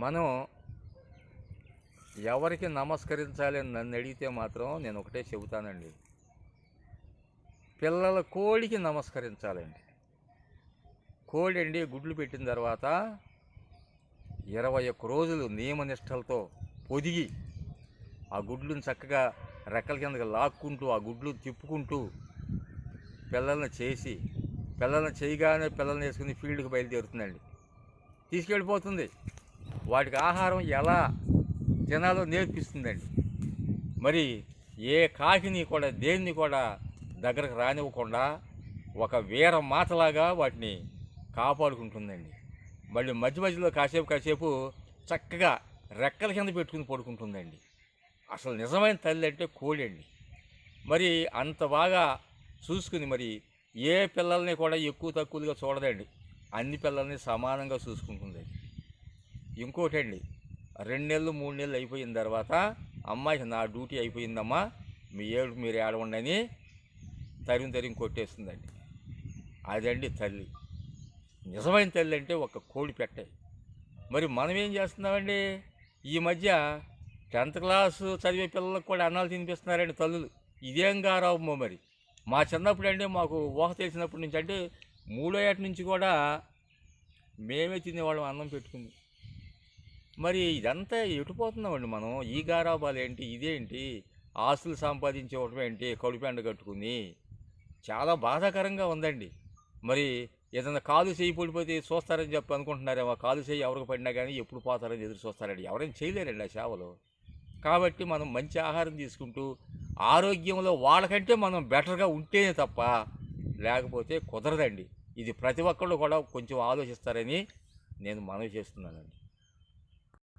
మనం ఎవరికి నమస్కరించాలి అని నన్ను అడిగితే మాత్రం నేను ఒకటే చెబుతానండి. పిల్లల కోడికి నమస్కరించాలండి. కోడి అండి గుడ్లు పెట్టిన తర్వాత 21 రోజులు నియమనిష్టలతో పొదిగి ఆ గుడ్లను చక్కగా రెక్కల కిందకి లాక్కుంటూ ఆ గుడ్లు తిప్పుకుంటూ పిల్లల్ని చేయగానే పిల్లల్ని వేసుకుని ఫీల్డ్కి బయలుదేరుతుందండి. తీసుకెళ్ళిపోతుంది. వాటికి ఆహారం ఎలా తినాలో నేర్పిస్తుందండి. మరి ఏ కాకిని కూడా దేన్ని కూడా దగ్గరకు రానివ్వకుండా ఒక వీర మాతలాగా వాటిని కాపాడుకుంటుందండి. మళ్ళీ మధ్యలో కాసేపు చక్కగా రెక్కల కింద పెట్టుకుని పడుకుంటుందండి. అసలు నిజమైన తల్లి అంటే కోడి అండి. మరి అంత బాగా చూసుకుని మరి ఏ పిల్లల్ని కూడా ఎక్కువ తక్కువగా చూడదండి. అన్ని పిల్లల్ని సమానంగా చూసుకుంటుందండి. ఇంకోటండి, 2 నెలలు 3 నెలలు అయిపోయిన తర్వాత అమ్మాయికి నా డ్యూటీ అయిపోయిందమ్మా, మీ ఏడు మీరు ఏడవండి అని తరిమి కొట్టేస్తుందండి. అదండి తల్లి. నిజమైన తల్లి అంటే ఒక కోడి పెట్టే. మరి మనం ఏం చేస్తున్నామండి, ఈ మధ్య 10th క్లాసు చదివే పిల్లలకు కూడా అన్నాలు తినిపిస్తున్నారండి తల్లులు. ఇదేం గారాబమో మరి. మా చిన్నప్పుడు అండి, మాకు ఊహ తెలిసినప్పటి నుంచి అంటే 3వ ఏట నుంచి కూడా మేమే తినేవాళ్ళం అన్నం పెట్టుకుని. మరి ఇదంతా ఎటుపోతున్నామండి మనం? ఈ గారాబాలు ఏంటి, ఇదేంటి, ఆస్తులు సంపాదించేవటం ఏంటి కడుపెండ కట్టుకుని? చాలా బాధాకరంగా ఉందండి. మరి ఏదైనా కాలు చేయి పడిపోతే చూస్తారని చెప్పి అనుకుంటున్నారేమో. కాలు చేయి ఎవరికి పడినా కానీ ఎప్పుడు పోతారని ఎదురు చూస్తారండి. ఎవరైనా చేయలేరండి ఆ సేవలు. కాబట్టి మనం మంచి ఆహారం తీసుకుంటూ ఆరోగ్యంలో వాళ్ళకంటే మనం బెటర్గా ఉంటేనే తప్ప లేకపోతే కుదరదండి. ఇది ప్రతి ఒక్కళ్ళు కూడా కొంచెం ఆలోచిస్తారని నేను మనవి చేస్తున్నానండి.